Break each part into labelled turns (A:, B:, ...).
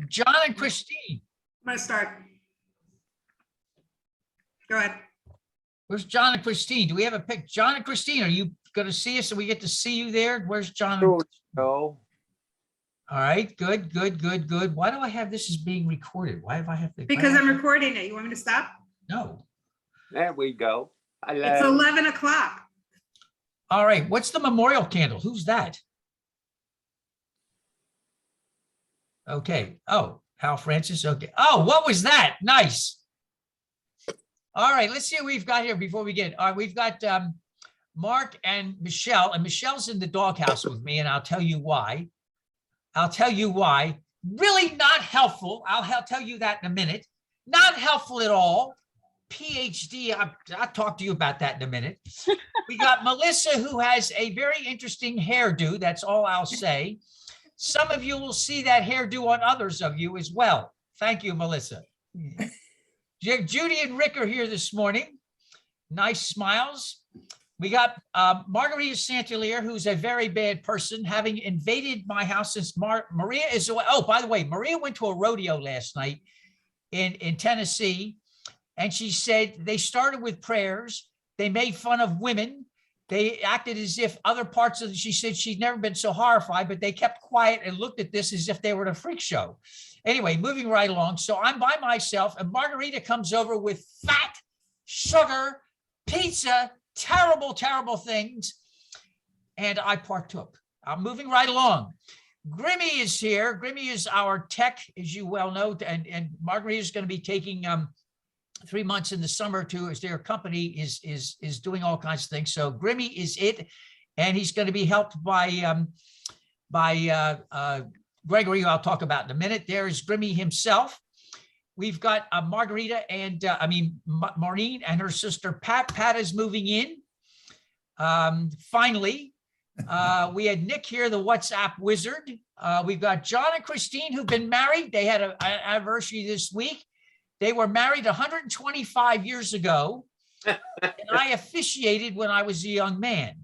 A: John and Christine.
B: I'm gonna start. Go ahead.
A: Where's John and Christine? Do we have a pic? John and Christine, are you going to see us so we get to see you there? Where's John?
C: No.
A: All right, good, good, good, good. Why do I have this as being recorded? Why have I have to?
B: Because I'm recording it. You want me to stop?
A: No.
C: There we go.
B: It's 11 o'clock.
A: All right, what's the memorial candle? Who's that? Okay. Oh, Hal Francis. Okay. Oh, what was that? Nice. All right, let's see what we've got here before we get. All right, we've got Mark and Michelle, and Michelle's in the doghouse with me, and I'll tell you why. I'll tell you why. Really not helpful. I'll tell you that in a minute. Not helpful at all. PhD, I'll talk to you about that in a minute. We got Melissa, who has a very interesting hairdo. That's all I'll say. Some of you will see that hairdo on others of you as well. Thank you, Melissa. Judy and Rick are here this morning. Nice smiles. We got Margarita Santelier, who's a very bad person, having invaded my house since Maria is away. Oh, by the way, Maria went to a rodeo last night in Tennessee, and she said they started with prayers. They made fun of women. They acted as if other parts of, she said she'd never been so horrified, but they kept quiet and looked at this as if they were at a freak show. Anyway, moving right along. So I'm by myself, and Margarita comes over with fat, sugar, pizza, terrible, terrible things. And I partook. I'm moving right along. Grimmy is here. Grimmy is our tech, as you well know, and Margarita is going to be taking 3 months in the summer to, as their company is doing all kinds of things. So Grimmy is it, and he's going to be helped by Gregory, who I'll talk about in a minute. There is Grimmy himself. We've got Margarita and Maureen and her sister Pat. Pat is moving in. Finally, we had Nick here, the WhatsApp wizard. We've got John and Christine, who've been married. They had an anniversary this week. They were married 125 years ago, and I officiated when I was a young man.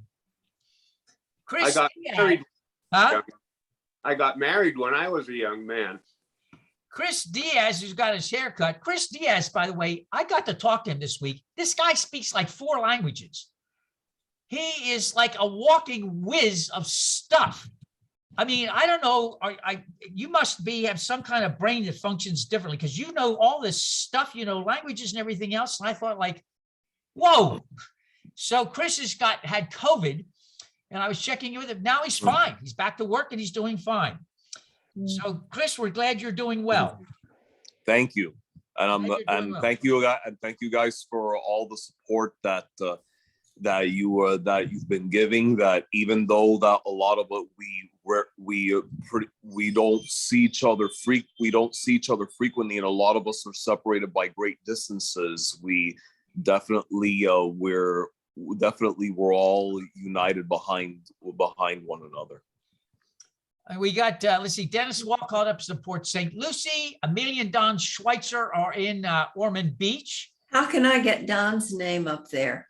A: Chris,
C: I got married.
A: huh?
C: I got married when I was a young man.
A: Chris Diaz, who's got his hair cut. Chris Diaz, by the way, I got to talk to him this week. This guy speaks like 4 languages. He is like a walking whiz of stuff. I mean, I don't know. You must have some kind of brain that functions differently, because you know all this stuff, you know, languages and everything else. And I thought, like, whoa. So Chris had COVID, and I was checking in with him. Now he's fine. He's back to work and he's doing fine. So Chris, we're glad you're doing well.
D: Thank you. And
A: Well.
D: thank you guys for all the support that you've been giving. That even though that a lot of it we don't see each other frequently, and a lot of us are separated by great distances. We definitely we're all united behind one another.
A: And we got, let's see, Dennis Walcott up to Port St. Lucie. Amelia and Don Schweitzer are in Ormond Beach.
E: How can I get Don's name up there?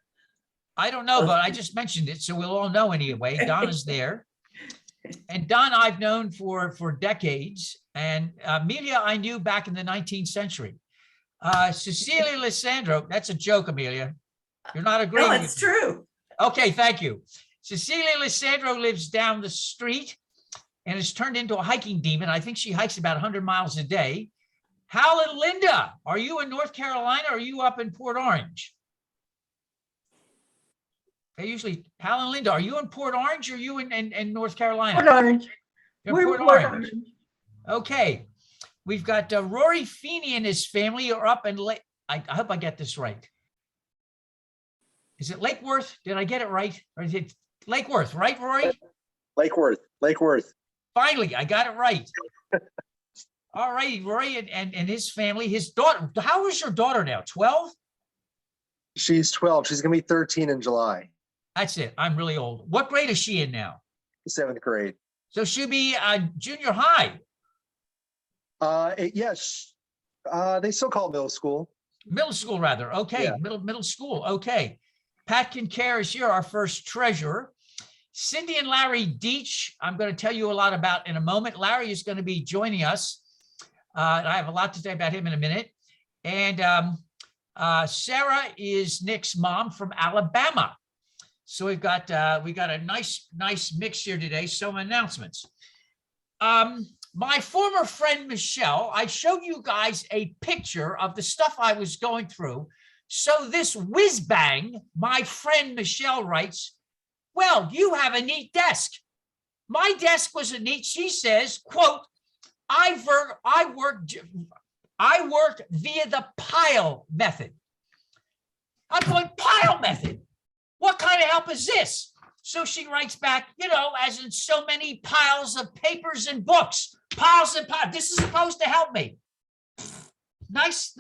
A: I don't know, but I just mentioned it, so we'll all know anyway. Don is there. And Don I've known for decades. And Amelia I knew back in the 19th century. Cecilia Lissandro, that's a joke, Amelia. You're not agreeing.
E: No, it's true.
A: Okay, thank you. Cecilia Lissandro lives down the street and has turned into a hiking demon. I think she hikes about 100 miles a day. Hal and Linda, are you in North Carolina or are you up in Port Orange? They usually, Hal and Linda, are you in Port Orange or are you in North Carolina?
E: Port Orange.
A: You're
E: We're
A: in Port Orange. Okay. We've got Rory Feeney and his family are up in Lake. I hope I get this right. Is it Lake Worth? Did I get it right? Or is it Lake Worth, right, Rory?
F: Lake Worth.
A: Finally, I got it right. All right, Rory and his family, his daughter. How is your daughter now? 12?
F: She's 12. She's going to be 13 in July.
A: That's it. I'm really old. What grade is she in now?
F: 7th grade.
A: So she'll be junior high.
F: Yes. They still call it middle school.
A: Middle school, rather. Okay,
F: Yeah.
A: middle school. Okay. Pat Kincaid is here, our first treasurer. Cindy and Larry Deach, I'm going to tell you a lot about in a moment. Larry is going to be joining us. And I have a lot to say about him in a minute. And Sarah is Nick's mom from Alabama. So we got a nice mix here today. Some announcements. My former friend Michelle, I showed you guys a picture of the stuff I was going through. So this whiz bang, my friend Michelle writes, well, you have a neat desk. My desk was a neat, she says, quote, I worked via the pile method. I'm going, pile method? What kind of help is this? So she writes back, you know, as in so many piles of papers and books, piles and piles. This is supposed to help me. Nice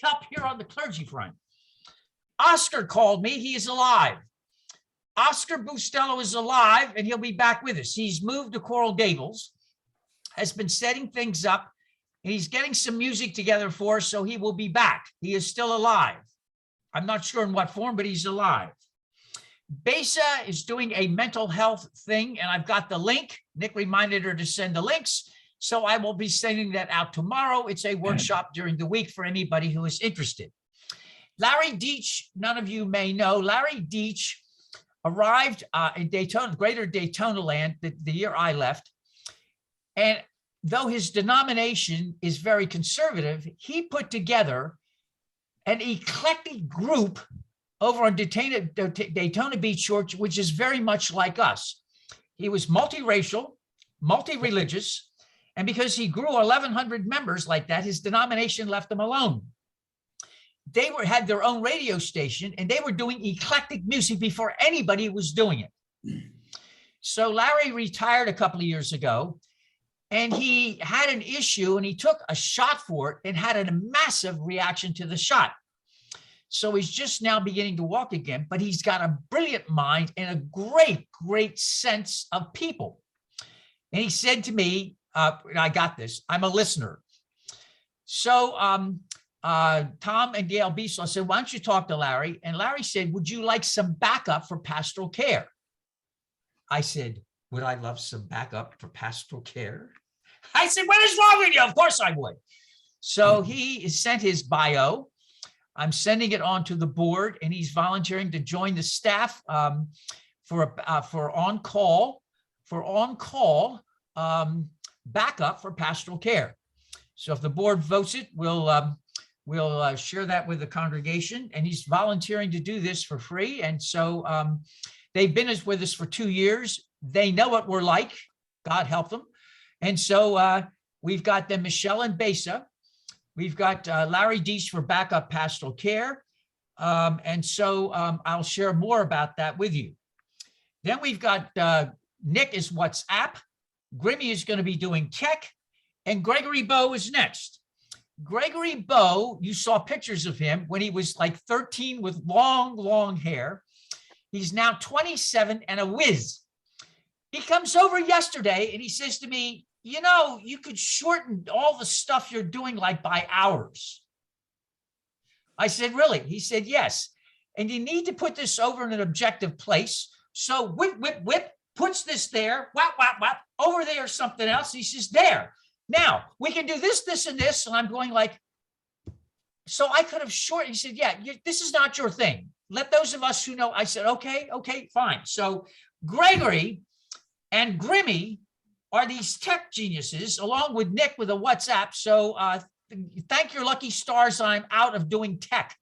A: help here on the clergy front. Oscar called me. He is alive. Oscar Bustello is alive, and he'll be back with us. He's moved to Coral Gables, has been setting things up, and he's getting some music together for us, so he will be back. He is still alive. I'm not sure in what form, but he's alive. Besa is doing a mental health thing, and I've got the link. Nick reminded her to send the links, so I will be sending that out tomorrow. It's a workshop during the week for anybody who is interested. Larry Deach, none of you may know, Larry Deach arrived in Daytona, greater Daytona land, the year I left. And though his denomination is very conservative, he put together an eclectic group over on Daytona Beach Church, which is very much like us. He was multiracial, multi-religious, and because he grew 1,100 members like that, his denomination left him alone. They had their own radio station, and they were doing eclectic music before anybody was doing it. So Larry retired a couple of years ago, and he had an issue, and he took a shot for it and had a massive reaction to the shot. So he's just now beginning to walk again, but he's got a brilliant mind and a great sense of people. And he said to me, I got this, I'm a listener. So Tom and Gail Beasel said, why don't you talk to Larry? And Larry said, would you like some backup for pastoral care? I said, would I love some backup for pastoral care? I said, what is wrong with you? Of course I would. So he sent his bio. I'm sending it on to the board, and he's volunteering to join the staff for on-call backup for pastoral care. So if the board votes it, we'll share that with the congregation, and he's volunteering to do this for free. And so they've been with us for 2 years. They know what we're like. God help them. And so we've got them, Michelle and Besa. We've got Larry Deach for backup pastoral care. And so I'll share more about that with you. Then we've got Nick is WhatsApp. Grimmy is going to be doing tech. And Gregory Bow is next. Gregory Bow, you saw pictures of him when he was like 13 with long hair. He's now 27 and a whiz. He comes over yesterday and he says to me, you know, you could shorten all the stuff you're doing like by hours. I said, really? He said, yes. And you need to put this over in an objective place. So whip, puts this there, whap, over there, something else. He says, there. Now we can do this, this, and this. And I'm going like, so I could have shortened. He said, yeah, this is not your thing. Let those of us who know. I said, okay, fine. So Gregory and Grimmy are these tech geniuses, along with Nick with a WhatsApp. So thank your lucky stars I'm out of doing tech.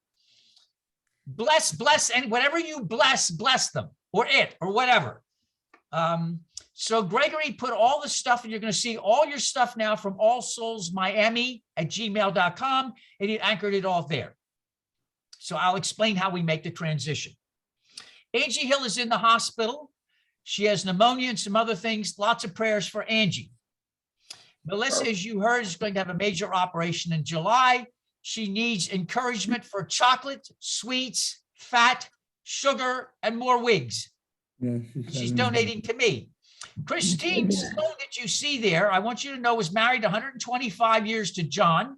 A: Bless, and whatever you bless them, or it, or whatever. So Gregory put all the stuff, and you're going to see all your stuff now from allsoulsmiami@gmail.com, and he anchored it all there. So I'll explain how we make the transition. Angie Hill is in the hospital. She has pneumonia and some other things. Lots of prayers for Angie. Melissa, as you heard, is going to have a major operation in July. She needs encouragement for chocolate, sweets, fat, sugar, and more wigs.
G: Yeah,
A: She's donating to me. Christine Stone, that you see there, I want you to know, was married 125 years to John.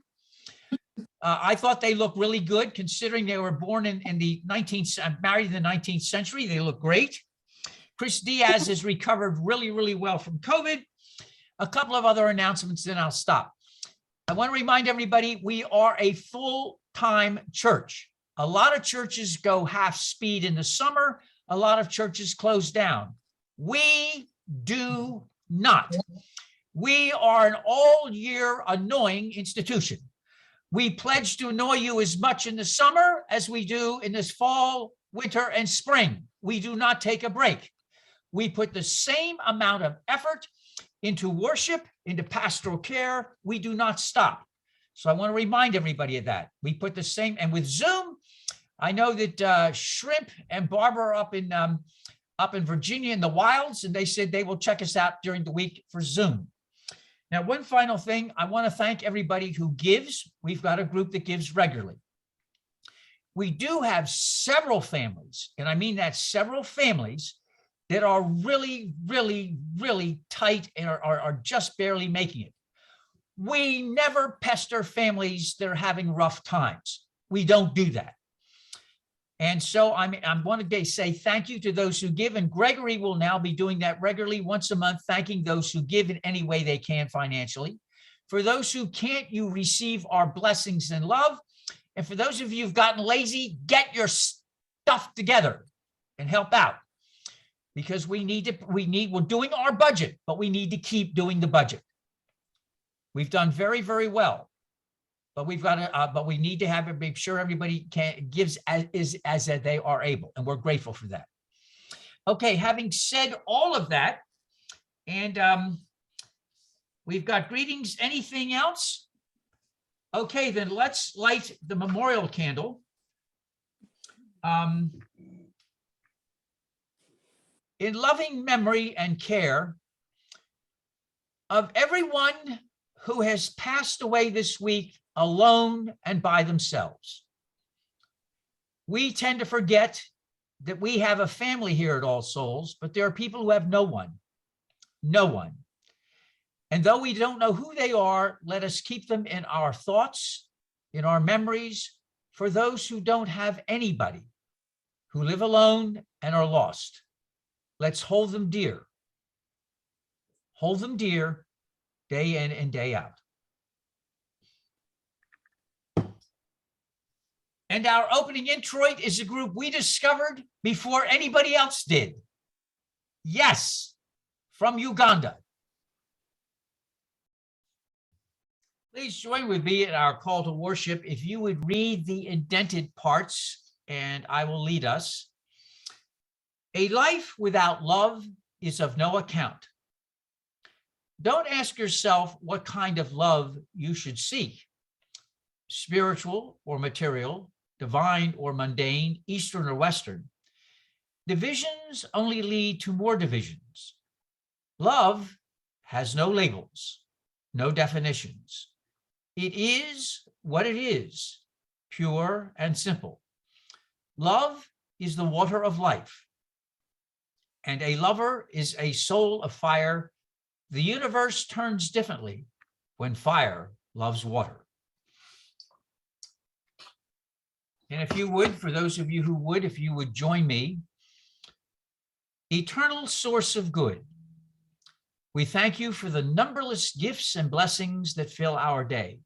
A: I thought they looked really good, considering they were born in the 19th, married in the 19th century. They look great. Chris Diaz has recovered really well from COVID. A couple of other announcements, then I'll stop. I want to remind everybody, we are a full-time church. A lot of churches go half speed in the summer. A lot of churches close down. We do not. We are an all-year annoying institution. We pledge to annoy you as much in the summer as we do in this fall, winter, and spring. We do not take a break. We put the same amount of effort into worship, into pastoral care. We do not stop. So I want to remind everybody of that. We put the same, and with Zoom, I know that Shrimp and Barbara are up in Virginia in the wilds, and they said they will check us out during the week for Zoom. Now, one final thing, I want to thank everybody who gives. We've got a group that gives regularly. We do have several families, and I mean that several families that are really, really, really tight and are just barely making it. We never pester families that are having rough times. We don't do that. And so I'm going to say thank you to those who give, and Gregory will now be doing that regularly once a month, thanking those who give in any way they can financially. For those who can't, you receive our blessings and love. And for those of you who've gotten lazy, get your stuff together and help out, because we're doing our budget, but we need to keep doing the budget. We've done very, very well. But we've got to, but we need to make sure everybody gives as they are able, and we're grateful for that. Okay, having said all of that, and we've got greetings. Anything else? Okay, then let's light the memorial candle. In loving memory and care of everyone who has passed away this week alone and by themselves. We tend to forget that we have a family here at All Souls, but there are people who have no one. And though we don't know who they are, let us keep them in our thoughts, in our memories, for those who don't have anybody, who live alone and are lost. Let's hold them dear. Hold them dear, day in and day out. And our opening introit is a group we discovered before anybody else did. Yes, from Uganda. Please join with me in our call to worship. If you would read the indented parts, and I will lead us. A life without love is of no account. Don't ask yourself what kind of love you should seek. Spiritual or material, divine or mundane, Eastern or Western. Divisions only lead to more divisions. Love has no labels, no definitions. It is what it is, pure and simple. Love is the water of life, and a lover is a soul of fire. The universe turns differently when fire loves water. And if you would, for those of you who would, if you would join me, eternal source of good, we thank you for the numberless gifts and blessings that fill our day,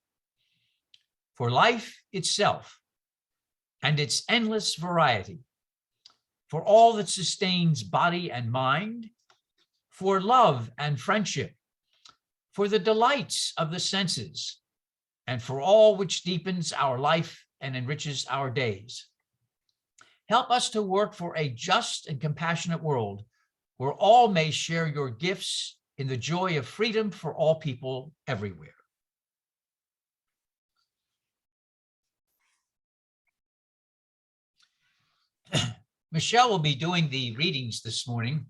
A: for life itself and its endless variety, for all that sustains body and mind, for love and friendship, for the delights of the senses, and for all which deepens our life and enriches our days. Help us to work for a just and compassionate world where all may share your gifts in the joy of freedom for all people everywhere. Michelle will be doing the readings this morning.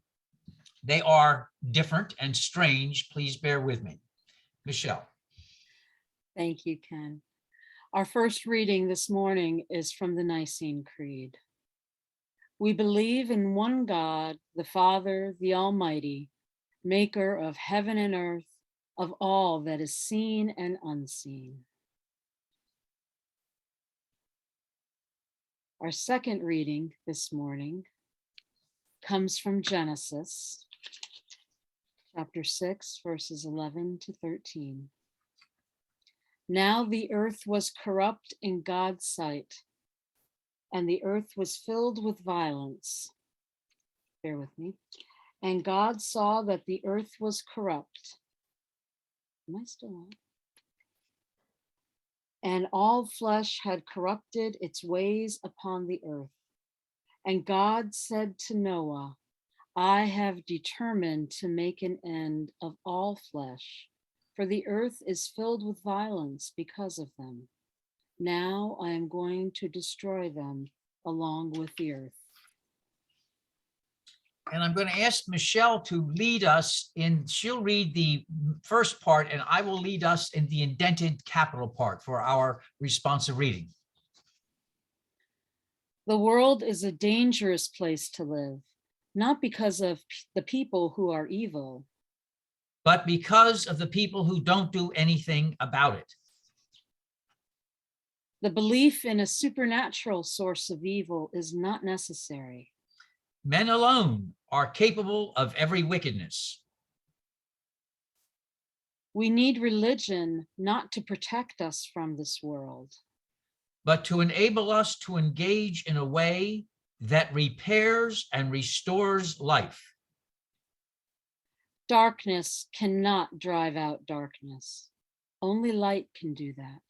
A: They are different and strange. Please bear with me. Michelle.
G: Thank you, Ken. Our first reading this morning is from the Nicene Creed. We believe in one God, the Father, the Almighty, maker of heaven and earth, of all that is seen and unseen. Our second reading this morning comes from Genesis, chapter 6, verses 11 to 13. Now the earth was corrupt in God's sight, and the earth was filled with violence. Bear with me. And God saw that the earth was corrupt. Am I still on? And all flesh had corrupted its ways upon the earth. And God said to Noah, I have determined to make an end of all flesh, for the earth is filled with violence because of them. Now I am going to destroy them along with the earth.
A: And I'm going to ask Michelle to lead us in, she'll read the first part and I will lead us in the indented capital part for our responsive reading.
G: The world is a dangerous place to live, not because of the people who are evil,
A: but because of the people who don't do anything about it.
G: the belief in a supernatural source of evil is not necessary.
A: Men alone are capable of every wickedness.
G: We need religion not to protect us from this world,
A: but to enable us to engage in a way that repairs and restores life.
G: Darkness cannot drive out darkness. Only light can do that.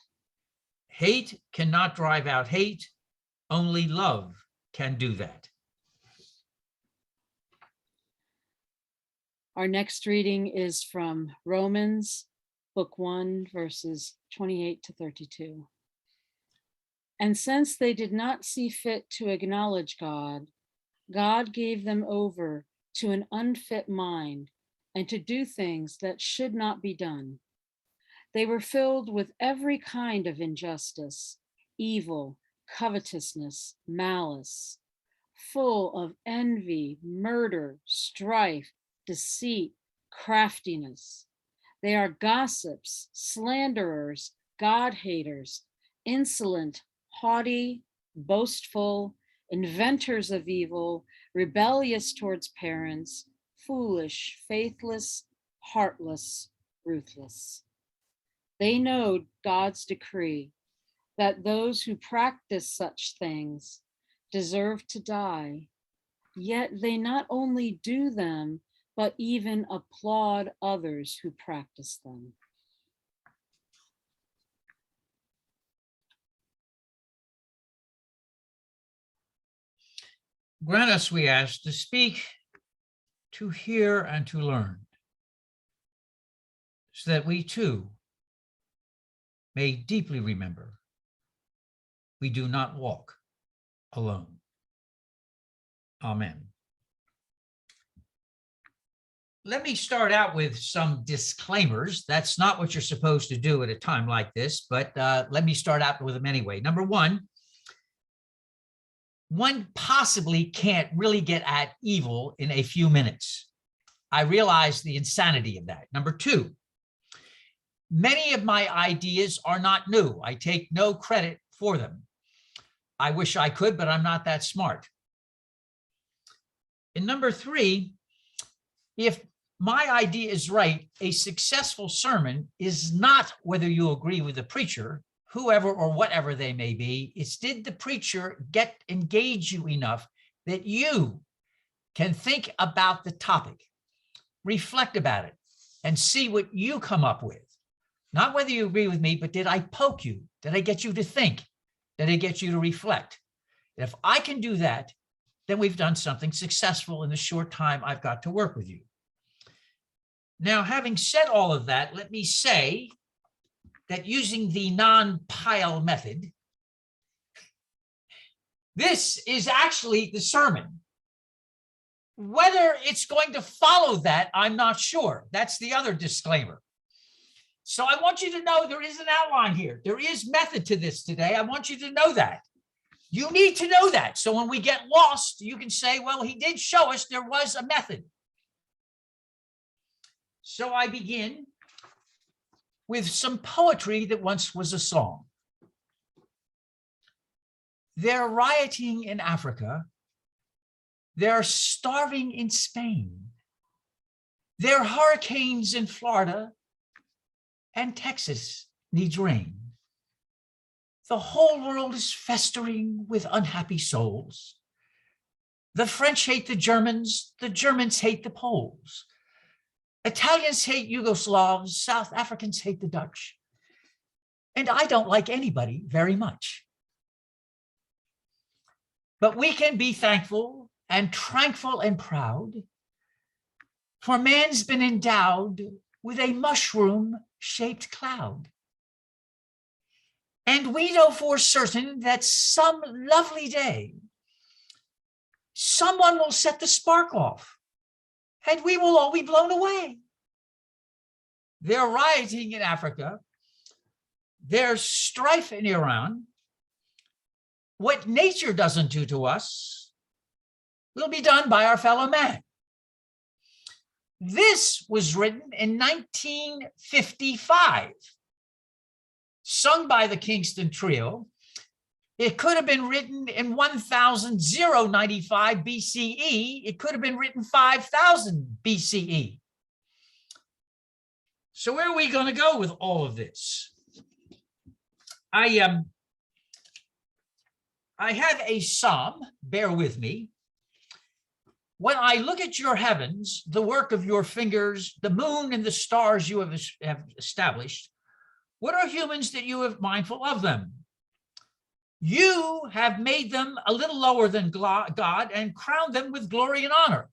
A: Hate cannot drive out hate. Only love can do that.
G: Our next reading is from Romans, book 1, verses 28 to 32. And since they did not see fit to acknowledge God, God gave them over to an unfit mind and to do things that should not be done. They were filled with every kind of injustice, evil, covetousness, malice, full of envy, murder, strife, deceit, craftiness. They are gossips, slanderers, God-haters, insolent, haughty, boastful, inventors of evil, rebellious towards parents, foolish, faithless, heartless, ruthless. They know God's decree that those who practice such things deserve to die, yet they not only do them, but even applaud others who practice them.
A: Grant us, we ask, to speak, to hear, and to learn, so that we too may deeply remember we do not walk alone. Amen. Let me start out with some disclaimers. That's not what you're supposed to do at a time like this, but let me start out with them anyway. Number one possibly can't really get at evil in a few minutes. I realize the insanity of that. Number two, many of my ideas are not new. I take no credit for them. I wish I could, but I'm not that smart. And number three, if my idea is right, a successful sermon is not whether you agree with the preacher, whoever or whatever they may be. It's did the preacher engage you enough that you can think about the topic, reflect about it, and see what you come up with. Not whether you agree with me, but did I poke you? Did I get you to think? Did I get you to reflect? And if I can do that, then we've done something successful in the short time I've got to work with you. Now, having said all of that, let me say that using the non-pile method, this is actually the sermon. Whether it's going to follow that, I'm not sure. That's the other disclaimer. So I want you to know there is an outline here. There is method to this today. I want you to know that. You need to know that. So when we get lost, you can say, well, he did show us there was a method. So I begin with some poetry that once was a song. They're rioting in Africa. They're starving in Spain. There are hurricanes in Florida and Texas needs rain. The whole world is festering with unhappy souls. The French hate the Germans hate the Poles. Italians hate Yugoslavs, South Africans hate the Dutch. And I don't like anybody very much. But we can be thankful and tranquil and proud, for man's been endowed with a mushroom-shaped cloud. And we know for certain that some lovely day, someone will set the spark off, and we will all be blown away. They're rioting in Africa. There's strife in Iran. What nature doesn't do to us will be done by our fellow man. This was written in 1955, sung by the Kingston Trio. It could have been written in 1095 BCE. It could have been written 5000 BCE. So where are we going to go with all of this? I have a psalm, bear with me. When I look at your heavens, the work of your fingers, the moon and the stars you have established, what are humans that you have mindful of them? You have made them a little lower than God and crowned them with glory and honor.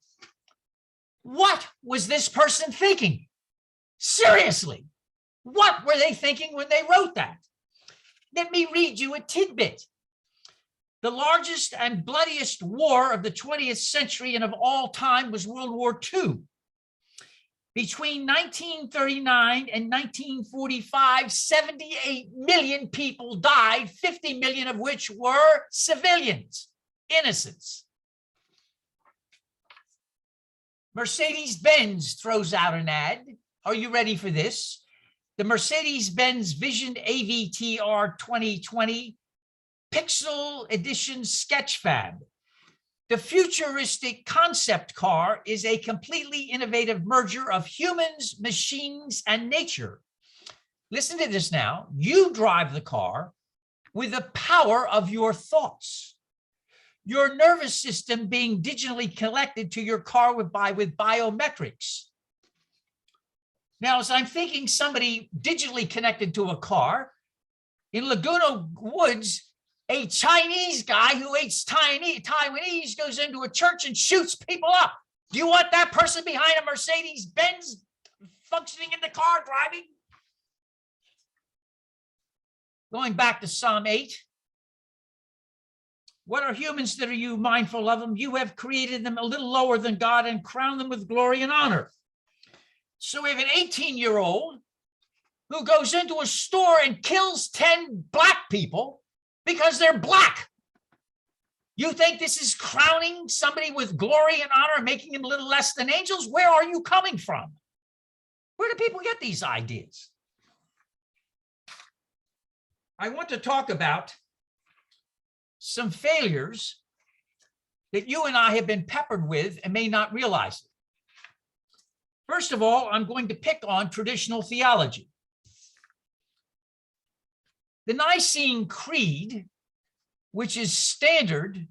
A: What was this person thinking? Seriously, what were they thinking when they wrote that? Let me read you a tidbit. The largest and bloodiest war of the 20th century and of all time was World War II. Between 1939 and 1945, 78 million people died, 50 million of which were civilians, innocents. Mercedes-Benz throws out an ad. Are you ready for this? The Mercedes-Benz Vision AVTR 2020 Pixel Edition Sketchfab. The futuristic concept car is a completely innovative merger of humans, machines, and nature. Listen to this now. You drive the car with the power of your thoughts. Your nervous system being digitally connected to your car with biometrics. Now, as I'm thinking somebody digitally connected to a car, in Laguna Woods, a Chinese guy who hates Taiwanese goes into a church and shoots people up. Do you want that person behind a Mercedes-Benz functioning in the car driving? Going back to Psalm 8. What are humans that are you mindful of them? You have created them a little lower than God and crowned them with glory and honor. So we have an 18-year-old who goes into a store and kills 10 black people because they're black. You think this is crowning somebody with glory and honor, making them a little less than angels? Where are you coming from? Where do people get these ideas? I want to talk about some failures that you and I have been peppered with and may not realize it. First of all, I'm going to pick on traditional theology. The Nicene Creed, which is standard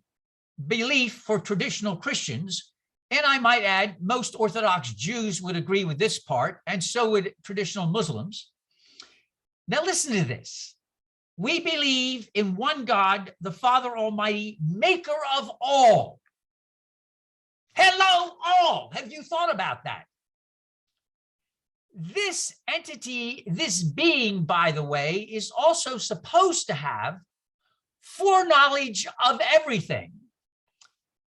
A: belief for traditional Christians, and I might add, most Orthodox Jews would agree with this part, and so would traditional Muslims. Now listen to this. We believe in one God, the Father Almighty, maker of all. Hello, all. Have you thought about that? This entity, this being, by the way, is also supposed to have foreknowledge of everything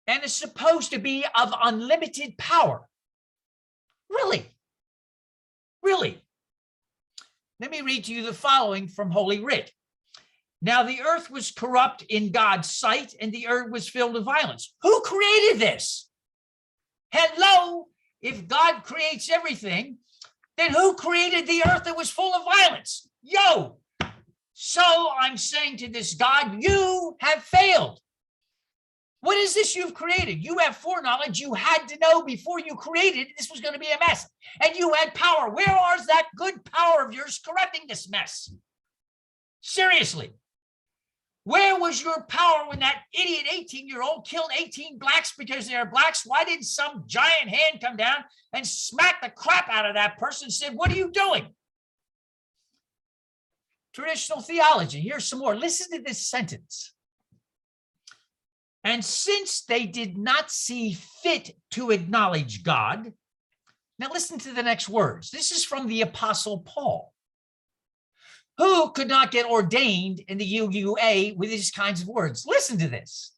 A: and is supposed to be of unlimited power. Really? Really? Let me read to you the following from Holy Writ. Now the earth was corrupt in God's sight, and the earth was filled with violence. Who created this? Hello? If God creates everything, then who created the earth that was full of violence? Yo! So I'm saying to this God, you have failed. What is this you've created? You have foreknowledge. You had to know before you created this was going to be a mess. And you had power. Where is that good power of yours correcting this mess? Seriously. Where was your power when that idiot 18-year-old killed 18 blacks because they're blacks? Why didn't some giant hand come down and smack the crap out of that person and said, what are you doing? Traditional theology. Here's some more. Listen to this sentence. And since they did not see fit to acknowledge God, now listen to the next words. This is from the Apostle Paul, who could not get ordained in the UUA with these kinds of words. Listen to this.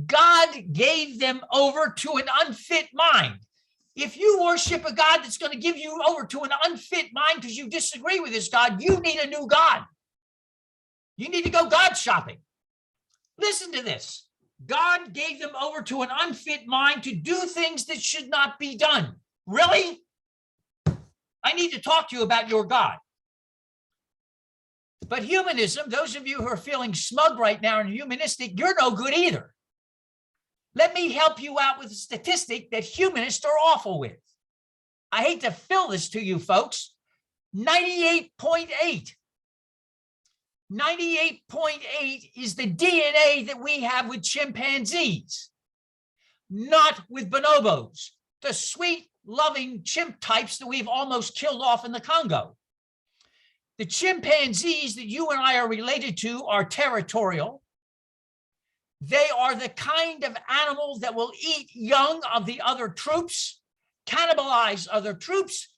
A: God gave them over to an unfit mind. If you worship a God that's going to give you over to an unfit mind because you disagree with this God, you need a new God. You need to go God shopping. Listen to this. God gave them over to an unfit mind to do things that should not be done. Really? I need to talk to you about your God. But humanism, those of you who are feeling smug right now and humanistic, you're no good either. Let me help you out with a statistic that humanists are awful with. I hate to fill this to you folks. 98.8. 98.8 is the DNA that we have with chimpanzees, not with bonobos, the sweet, loving chimp types that we've almost killed off in the Congo. The chimpanzees that you and I are related to are territorial. They are the kind of animals that will eat young of the other troops, cannibalize other troops,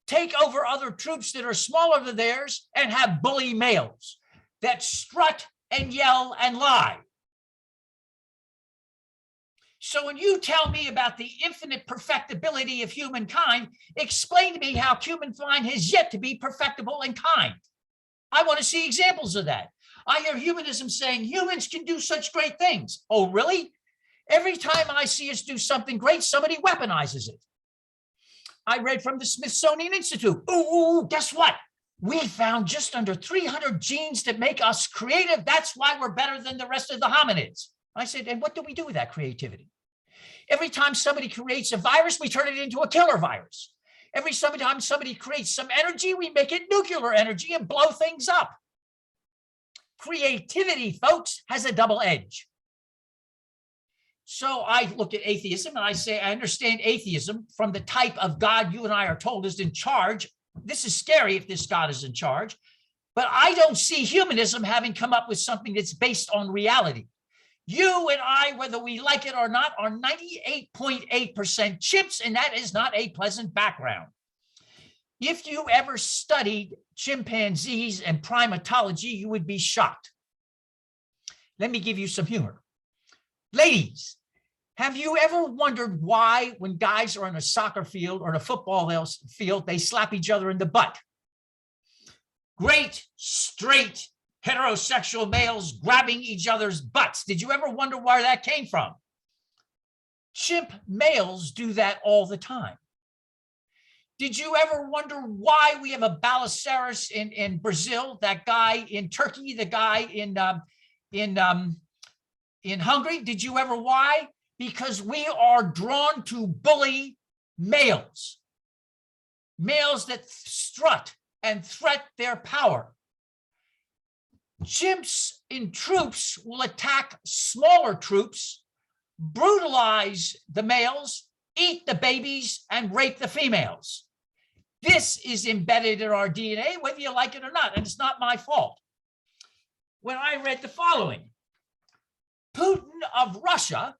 A: take over other troops that are smaller than theirs, and have bully males that strut and yell and lie. So when you tell me about the infinite perfectibility of humankind, explain to me how humankind has yet to be perfectible and kind. I want to see examples of that. I hear humanism saying humans can do such great things. Oh, really? Every time I see us do something great, somebody weaponizes it. I read from the Smithsonian Institute. Ooh, guess what? We found just under 300 genes that make us creative. That's why we're better than the rest of the hominids. I said, and what do we do with that creativity? Every time somebody creates a virus, we turn it into a killer virus. Every time somebody creates some energy, we make it nuclear energy and blow things up. Creativity, folks, has a double edge. So I look at atheism and I say, I understand atheism from the type of God you and I are told is in charge. This is scary if this God is in charge, but I don't see humanism having come up with something that's based on reality. You and I, whether we like it or not, are 98.8% chimps, and that is not a pleasant background. If you ever studied chimpanzees and primatology, you would be shocked. Let me give you some humor. Ladies, have you ever wondered why when guys are on a soccer field or in a football field, they slap each other in the butt? Great, straight, heterosexual males grabbing each other's butts. Did you ever wonder where that came from? Chimp males do that all the time. Did you ever wonder why we have a Balasaurus in Brazil, that guy in Turkey, the guy in Hungary? Did you ever why? Because we are drawn to bully males, males that strut and threat their power. Chimps in troops will attack smaller troops, brutalize the males, eat the babies, and rape the females. This is embedded in our DNA, whether you like it or not, and it's not my fault. When I read the following, Putin of Russia,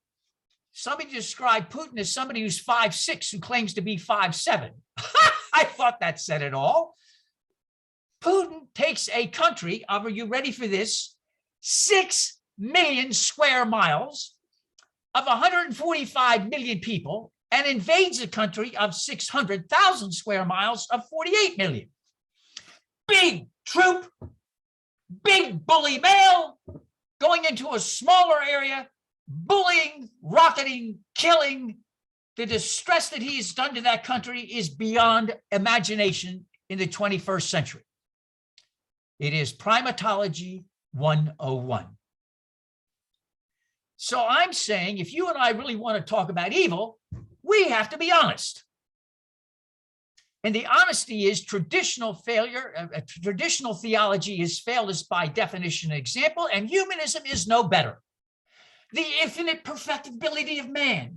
A: somebody described Putin as somebody who's 5'6", who claims to be 5'7". I thought that said it all. Putin takes a country of, are you ready for this, 6 million square miles of 145 million people and invades a country of 600,000 square miles of 48 million. Big troop, big bully male going into a smaller area, bullying, rocketing, killing. The distress that he has done to that country is beyond imagination in the 21st century. It is primatology 101. So I'm saying if you and I really want to talk about evil, we have to be honest. And the honesty is traditional failure, traditional theology is failed as by definition and example, and humanism is no better. The infinite perfectibility of man.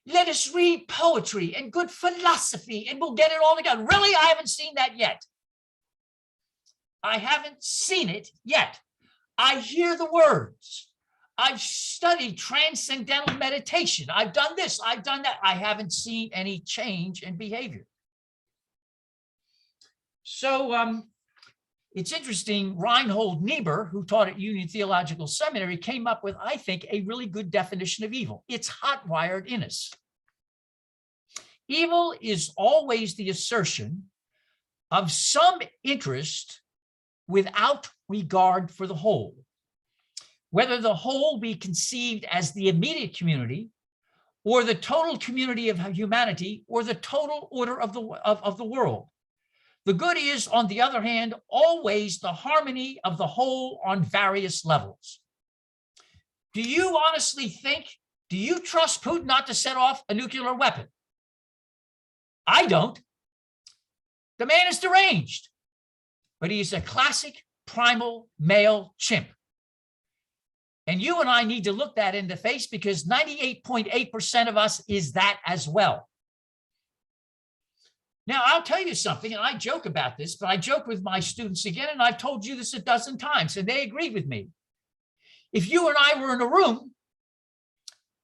A: Let us read poetry and good philosophy and we'll get it all together. Really, I haven't seen that yet. I haven't seen it yet. I hear the words. I've studied transcendental meditation. I've done this, I've done that. I haven't seen any change in behavior. So it's interesting, Reinhold Niebuhr, who taught at Union Theological Seminary, came up with, I think, a really good definition of evil. It's hot-wired in us. Evil is always the assertion of some interest without regard for the whole. Whether the whole be conceived as the immediate community, or the total community of humanity, or the total order of the world. The good is, on the other hand, always the harmony of the whole on various levels. Do you honestly think, do you trust Putin not to set off a nuclear weapon? I don't. The man is deranged, but he is a classic primal male chimp. And you and I need to look that in the face because 98.8% of us is that as well. Now, I'll tell you something, and I joke about this, but I joke with my students again, and I've told you this a dozen times, and they agree with me. If you and I were in a room,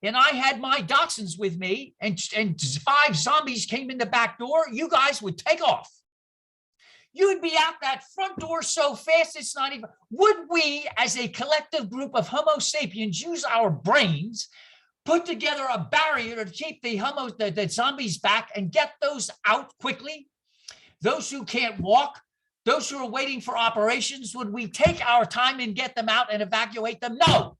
A: and I had my dachshunds with me, and 5 zombies came in the back door, you guys would take off. You would be out that front door so fast, it's not even, would we, as a collective group of Homo sapiens, use our brains, put together a barrier to keep the zombies back and get those out quickly? Those who can't walk, those who are waiting for operations, would we take our time and get them out and evacuate them? No.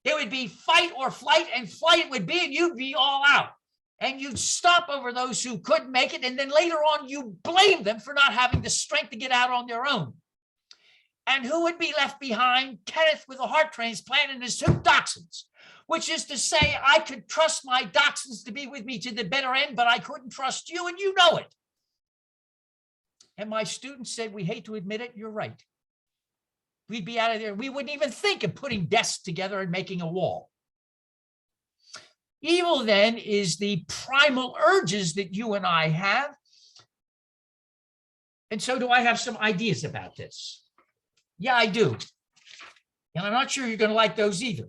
A: It would be fight or flight, and flight it would be, and you'd be all out. And you'd stop over those who couldn't make it, and then later on you blame them for not having the strength to get out on their own. And who would be left behind? Kenneth with a heart transplant and his 2 dachshunds. Which is to say, I could trust my dachshunds to be with me to the bitter end, but I couldn't trust you, and you know it. And my students said, we hate to admit it, you're right. We'd be out of there. We wouldn't even think of putting desks together and making a wall. Evil then is the primal urges that you and I have. And so do I have some ideas about this? Yeah, I do. And I'm not sure you're going to like those either.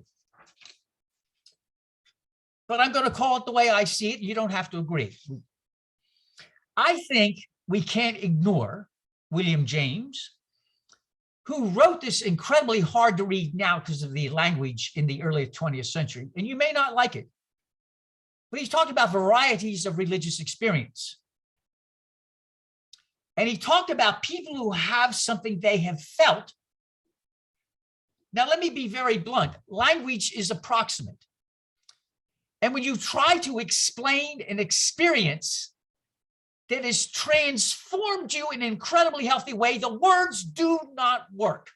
A: But I'm going to call it the way I see it. You don't have to agree. I think we can't ignore William James, who wrote this incredibly hard to read now because of the language in the early 20th century. And you may not like it, but he's talked about varieties of religious experience. And he talked about people who have something they have felt. Now, let me be very blunt. Language is approximate. And when you try to explain an experience that has transformed you in an incredibly healthy way, the words do not work.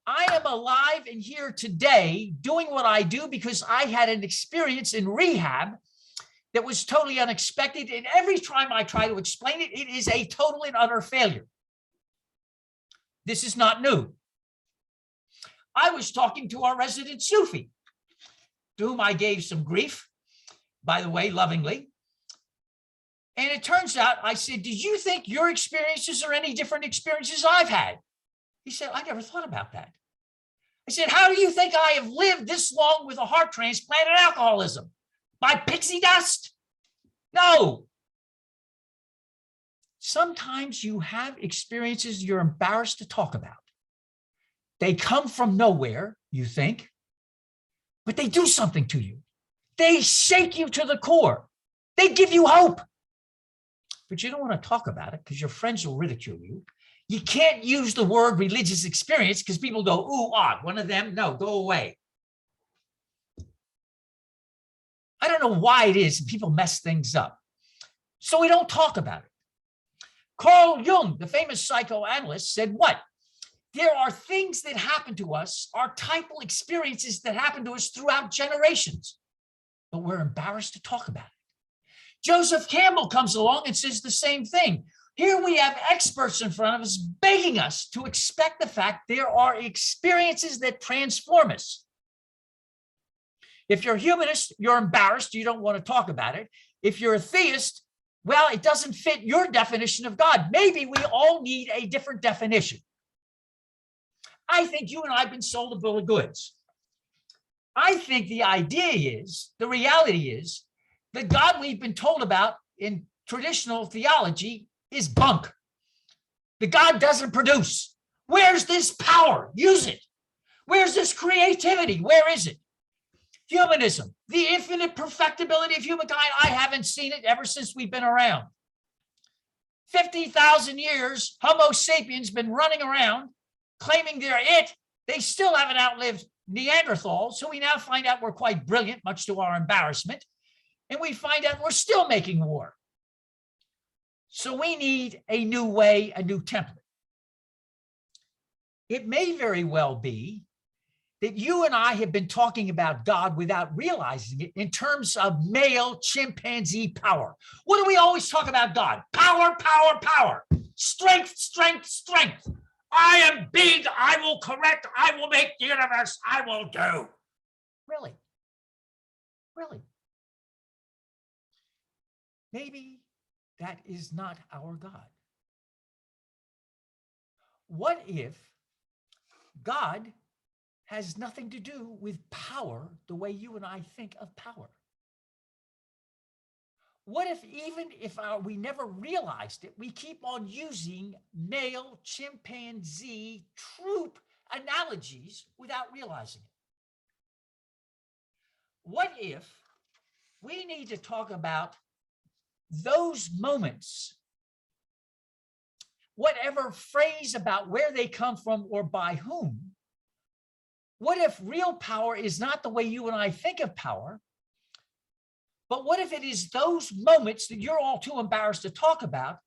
A: I am alive and here today doing what I do because I had an experience in rehab that was totally unexpected. And every time I try to explain it, it is a total and utter failure. This is not new. I was talking to our resident Sufi, to whom I gave some grief, by the way, lovingly. And it turns out, I said, did you think your experiences are any different experiences I've had? He said, I never thought about that. I said, how do you think I have lived this long with a heart transplant and alcoholism? By pixie dust? No. Sometimes you have experiences you're embarrassed to talk about. They come from nowhere, you think, but they do something to you. They shake you to the core. They give you hope. But you don't want to talk about it because your friends will ridicule you. You can't use the word religious experience because people go, ooh, ah, one of them, no, go away. I don't know why it is people mess things up. So we don't talk about it. Carl Jung, the famous psychoanalyst, said what? There are things that happen to us, archetypal experiences that happen to us throughout generations, but we're embarrassed to talk about it. Joseph Campbell comes along and says the same thing. Here we have experts in front of us begging us to expect the fact there are experiences that transform us. If you're a humanist, you're embarrassed, you don't want to talk about it. If you're a theist, well, it doesn't fit your definition of God. Maybe we all need a different definition. I think you and I have been sold a bill of goods. I think the idea is, the reality is, the God we've been told about in traditional theology is bunk. The God doesn't produce. Where's this power? Use it. Where's this creativity? Where is it? Humanism, the infinite perfectibility of humankind. I haven't seen it ever since we've been around. 50,000 years, Homo sapiens been running around claiming they're it. They still haven't outlived Neanderthals, so we now find out we're quite brilliant, much to our embarrassment, and we find out we're still making war. So we need a new way, a new template. It may very well be that you and I have been talking about God without realizing it in terms of male chimpanzee power. What do we always talk about God? Power, power, power. Strength, strength, strength. I am big, I will correct, I will make the universe, I will do. Really? Really? Maybe that is not our God. What if God has nothing to do with power the way you and I think of power? What if even if we never realized it, we keep on using male chimpanzee troop analogies without realizing it? What if we need to talk about those moments, whatever phrase about where they come from or by whom? What if real power is not the way you and I think of power? But what if it is those moments that you're all too embarrassed to talk about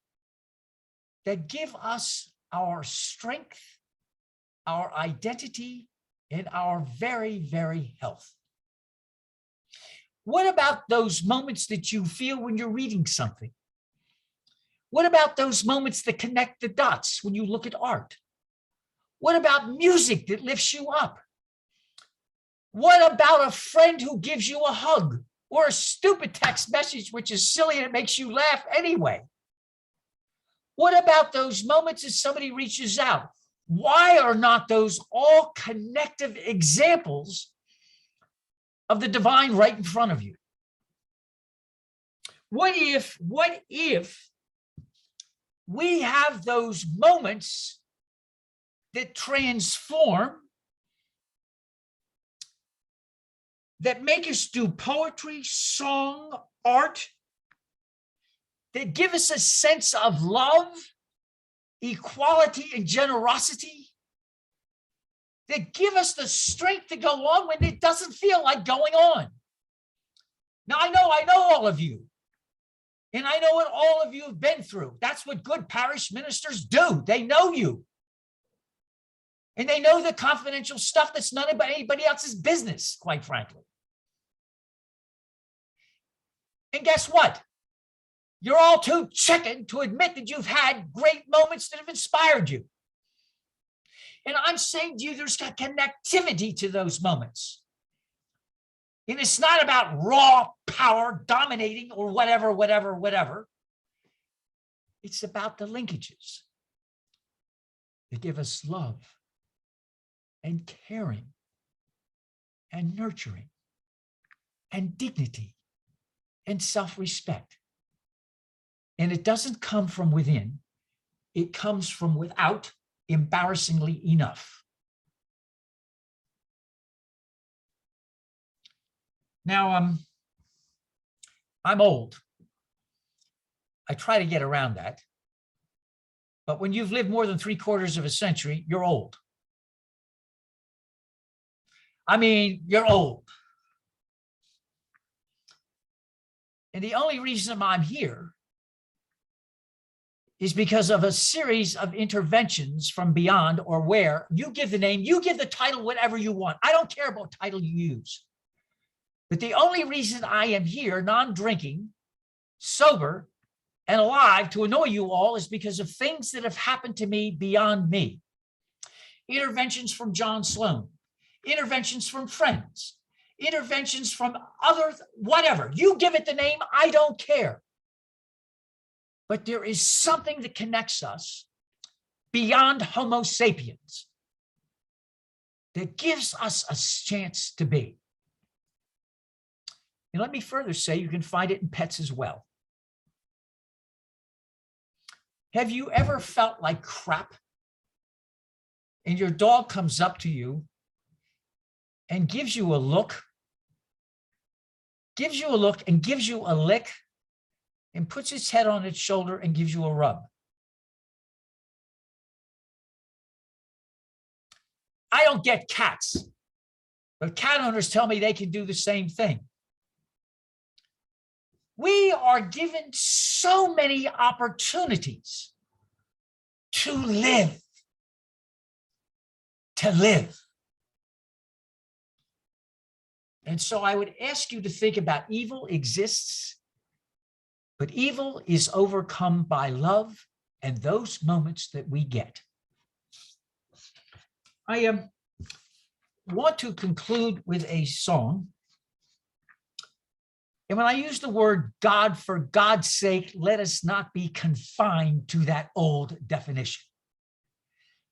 A: that give us our strength, our identity, and our very, very health? What about those moments that you feel when you're reading something? What about those moments that connect the dots when you look at art? What about music that lifts you up? What about a friend who gives you a hug? Or a stupid text message, which is silly and it makes you laugh anyway? What about those moments as somebody reaches out? Why are not those all connective examples of the divine right in front of you? What if we have those moments that transform, that make us do poetry, song, art, that give us a sense of love, equality, and generosity, that give us the strength to go on when it doesn't feel like going on? Now, I know all of you, and I know what all of you have been through. That's what good parish ministers do. They know you. And they know the confidential stuff that's none of anybody else's business, quite frankly. And guess what? You're all too chicken to admit that you've had great moments that have inspired you. And I'm saying to you, there's got connectivity to those moments. And it's not about raw power dominating or whatever, whatever, whatever. It's about the linkages that give us love and caring and nurturing and dignity and self-respect. And it doesn't come from within. It comes from without, embarrassingly enough. Now, I'm old. I try to get around that. But when you've lived more than 3/4 of a century, you're old. I mean, you're old. And the only reason I'm here is because of a series of interventions from beyond, or where you give the name, you give the title, whatever you want. I don't care about title you use. But the only reason I am here, non-drinking, sober, and alive to annoy you all is because of things that have happened to me beyond me. Interventions from John Sloan, interventions from friends, interventions from others, whatever. You give it the name, I don't care. But there is something that connects us beyond Homo sapiens that gives us a chance to be. And let me further say, you can find it in pets as well. Have you ever felt like crap and your dog comes up to you and gives you a look and gives you a lick and puts its head on its shoulder and gives you a rub? I don't get cats, but cat owners tell me they can do the same thing. We are given so many opportunities to live. And so I would ask you to think about evil exists, but evil is overcome by love and those moments that we get. I want to conclude with a song. And when I use the word God, for God's sake, let us not be confined to that old definition.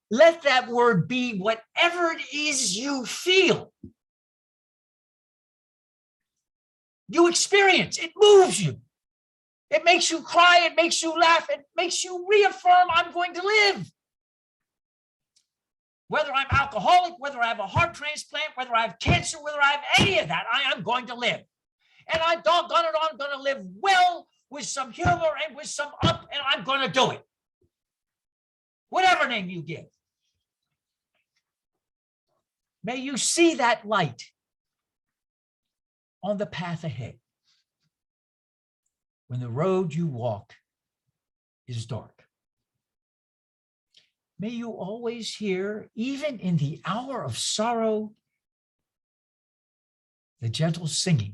A: Let that word be whatever it is you feel. You experience, it moves you. It makes you cry, it makes you laugh, it makes you reaffirm, I'm going to live. Whether I'm alcoholic, whether I have a heart transplant, whether I have cancer, whether I have any of that, I am going to live. And I doggone it, I'm going to live well with some humor and with some up, and I'm going to do it. Whatever name you give. May you see that light on the path ahead when the road you walk is dark. May you always hear, even in the hour of sorrow, the gentle singing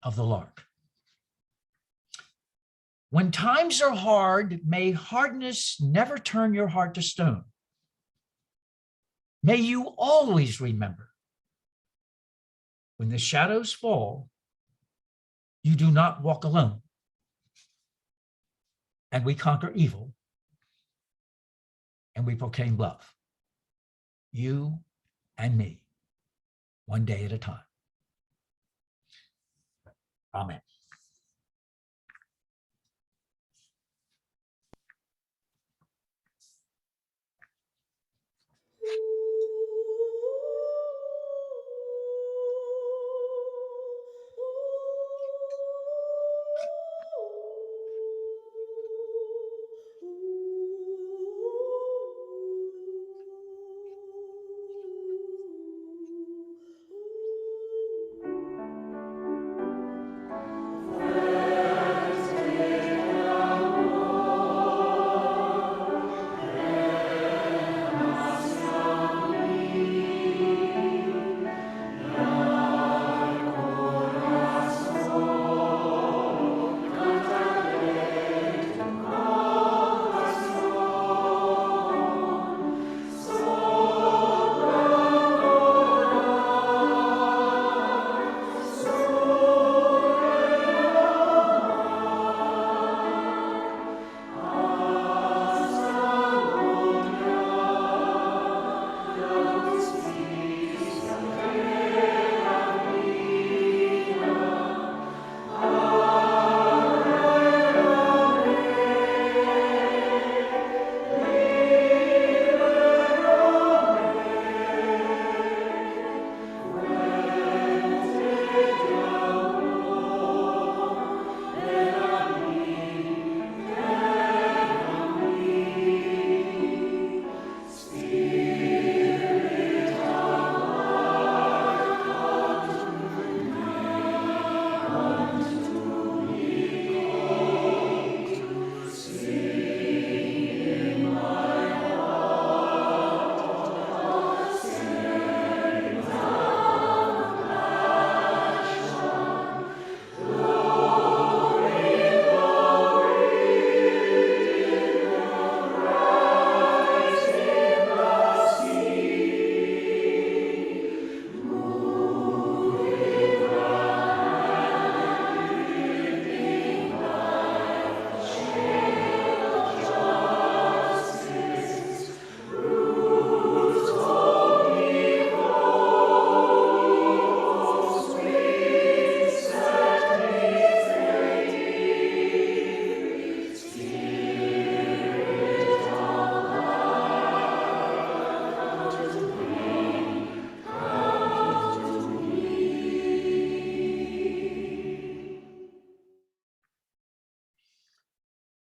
A: of the lark. When times are hard, may hardness never turn your heart to stone. May you always remember, when the shadows fall, you do not walk alone. And we conquer evil, and we proclaim love. You and me, one day at a time. Amen.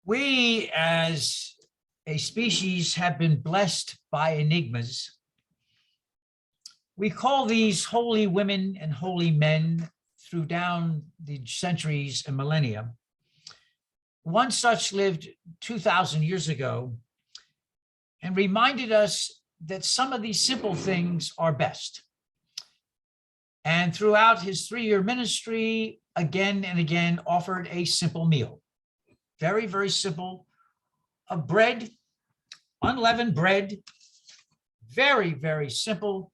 A: We as a species have been blessed by enigmas. We call these holy women and holy men through down the centuries and millennia. One such lived 2,000 years ago and reminded us that some of these simple things are best. And throughout his 3-year ministry, again and again offered a simple meal. Very, very simple. Of bread, unleavened bread, very, very simple.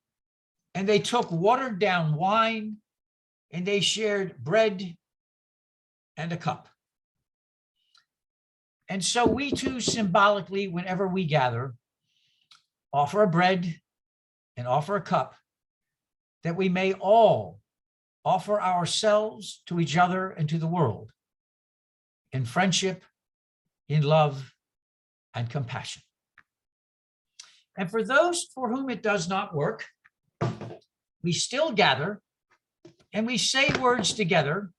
A: And they took watered down wine and they shared bread and a cup. And so we too symbolically, whenever we gather, offer a bread and offer a cup, that we may all offer ourselves to each other and to the world in friendship, in love, and compassion. And for those for whom it does not work, we still gather and we say words together,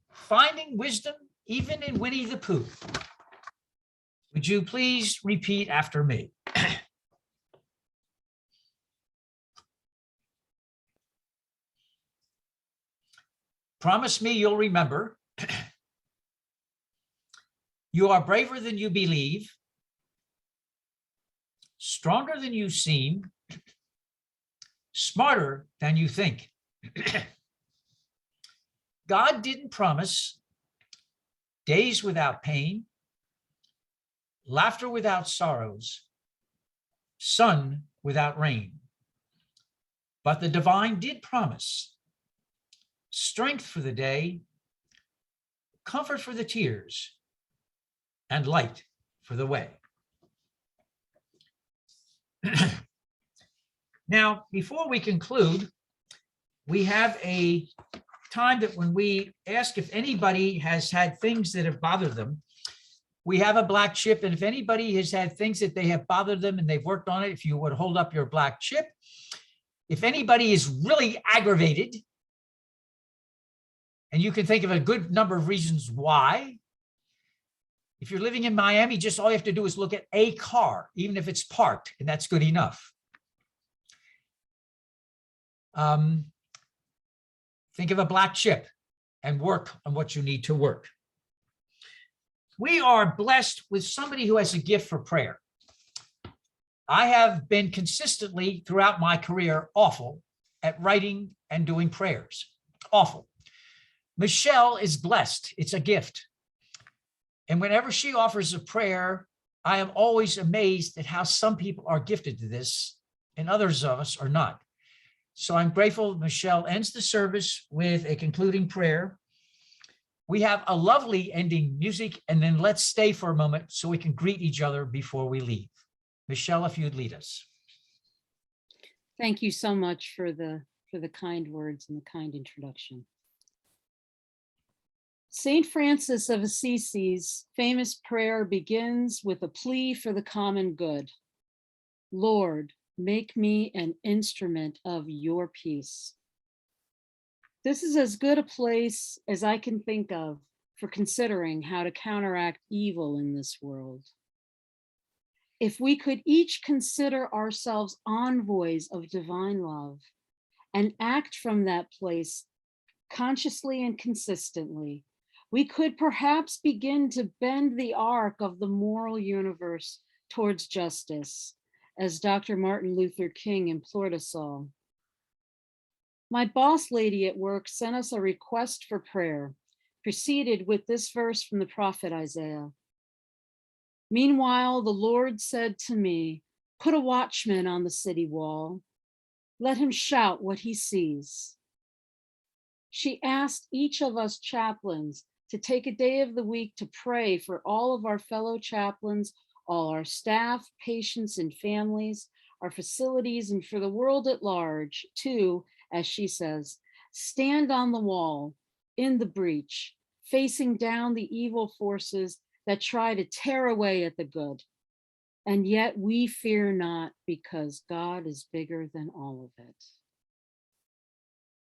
A: finding wisdom even in Winnie the Pooh. Would you please repeat after me? Promise me you'll remember. You are braver than you believe, stronger than you seem, smarter than you think. God didn't promise days without pain, laughter without sorrows, sun without rain. But the divine did promise strength for the day, comfort for the tears, and light for the way. Now, before we conclude, we have a time that when we ask if anybody has had things that have bothered them, we have a black chip, and if anybody has had things that they have bothered them and they've worked on it, if you would hold up your black chip. If anybody is really aggravated, and you can think of a good number of reasons why. If you're living in Miami, just all you have to do is look at a car, even if it's parked, and that's good enough. Think of a black chip and work on what you need to work. We are blessed with somebody who has a gift for prayer. I have been consistently throughout my career awful at writing and doing prayers. Awful. Michelle is blessed. It's a gift. And whenever she offers a prayer, I am always amazed at how some people are gifted to this and others of us are not. So I'm grateful Michelle ends the service with a concluding prayer. We have a lovely ending music, and then let's stay for a moment so we can greet each other before we leave. Michelle, if you'd lead us.
G: Thank you so much for the kind words and the kind introduction. Saint Francis of Assisi's famous prayer begins with a plea for the common good. Lord, make me an instrument of your peace. This is as good a place as I can think of for considering how to counteract evil in this world. If we could each consider ourselves envoys of divine love and act from that place consciously and consistently, we could perhaps begin to bend the arc of the moral universe towards justice, as Dr. Martin Luther King implored us all. My boss lady at work sent us a request for prayer, preceded with this verse from the prophet Isaiah. Meanwhile, the Lord said to me, put a watchman on the city wall. Let him shout what he sees. She asked each of us chaplains to take a day of the week to pray for all of our fellow chaplains, all our staff, patients, and families, our facilities, and for the world at large, to, as she says, stand on the wall, in the breach, facing down the evil forces that try to tear away at the good. And yet we fear not, because God is bigger than all of it.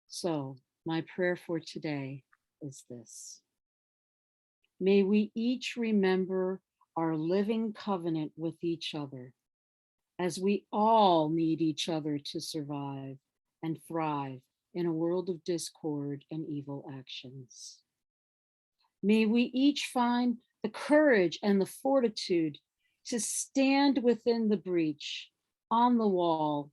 G: So my prayer for today is this. May we each remember our living covenant with each other, as we all need each other to survive and thrive in a world of discord and evil actions. May we each find the courage and the fortitude to stand within the breach, on the wall,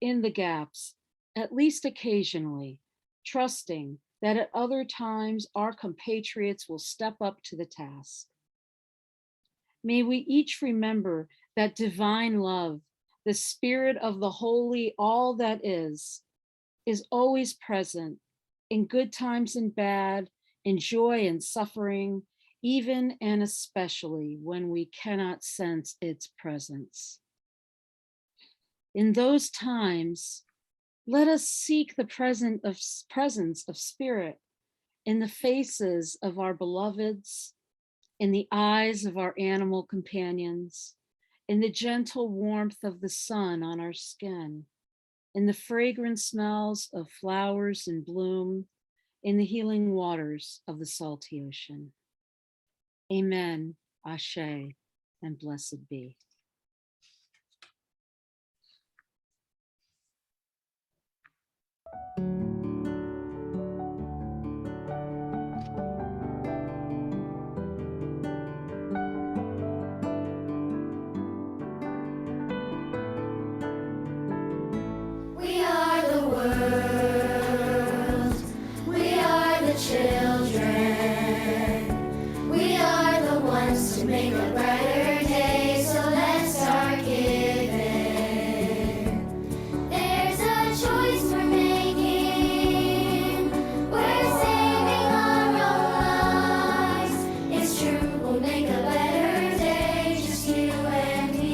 G: in the gaps, at least occasionally, trusting that at other times our compatriots will step up to the task. May we each remember that divine love, the spirit of the holy, all that is always present in good times and bad, in joy and suffering, even and especially when we cannot sense its presence. In those times, let us seek the presence of spirit in the faces of our beloveds, in the eyes of our animal companions, in the gentle warmth of the sun on our skin, in the fragrant smells of flowers in bloom, in the healing waters of the salty ocean. Amen, Ashe, and blessed be.
H: We are the world. We are the children. We are the ones to make a brighter day. So let's start giving. There's a choice we're making. We're saving our own lives. It's true, we'll make a better day. Just you and me.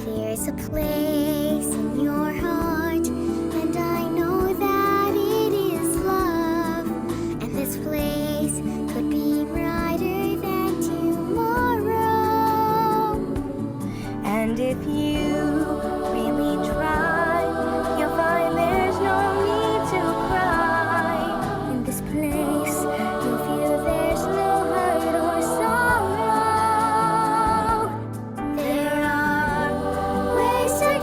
H: There's a place in your heart, and I know that it is love. And this place could be brighter than tomorrow. And if you really try, you'll find there's no need to cry. In this place, you'll feel there's no hurt or sorrow. There are ways to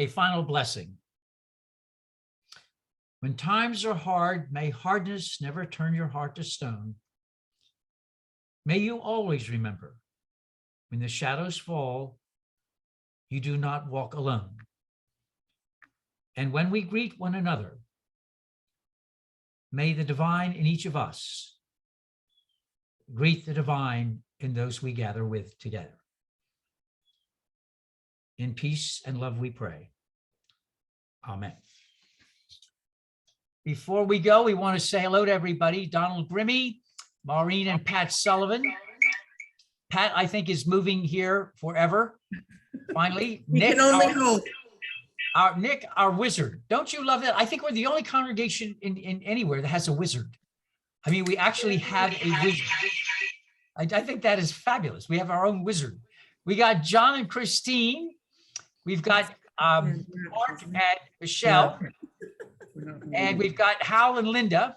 A: A final blessing. When times are hard, may hardness never turn your heart to stone. May you always remember, when the shadows fall, you do not walk alone. And when we greet one another, may the divine in each of us greet the divine in those we gather with together. In peace and love we pray. Amen. Before we go, we want to say hello to everybody. Donald Grimmy, Maureen and Pat Sullivan. Pat, I think, is moving here forever. Finally,
B: We
A: Nick,
B: can only hope.
A: Nick, our wizard. Don't you love that? I think we're the only congregation in anywhere that has a wizard. I mean, we actually have a wizard. I think that is fabulous. We have our own wizard. We got John and Christine. We've got Mark and Michelle. And we've got Hal and Linda.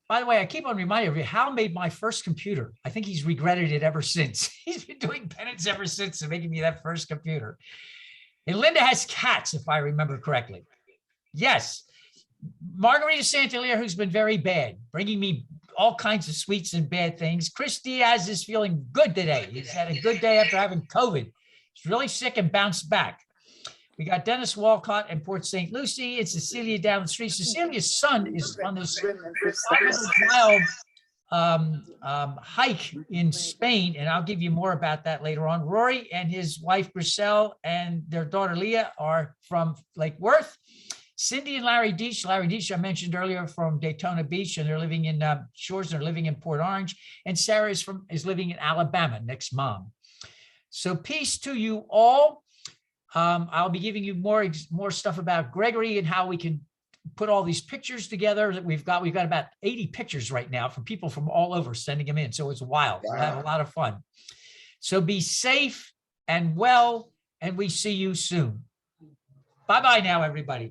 A: By the way, I keep on reminding you, Hal made my first computer. I think he's regretted it ever since. He's been doing penance ever since and making me that first computer. And Linda has cats, if I remember correctly. Yes. Margarita Santelier, who's been very bad, bringing me all kinds of sweets and bad things. Chris Diaz is feeling good today. He's had a good day after having COVID. He's really sick and bounced back. We got Dennis Walcott in Port St. Lucie and Cecilia down the street. Cecilia's son is on this wild hike in Spain, and I'll give you more about that later on. Rory and his wife Griselle and their daughter Leah are from Lake Worth. Cindy and Larry Deach. Larry Deach, I mentioned earlier, from Daytona Beach, and they're living in Shores. They're living in Port Orange. And Sarah is living in Alabama, next mom. So peace to you all. I'll be giving you more stuff about Gregory and how we can put all these pictures together that we've got. We've got about 80 pictures right now from people from all over sending them in. So it's wild. We'll have a lot of fun. So be safe and well, and we see you soon. Bye-bye now, everybody.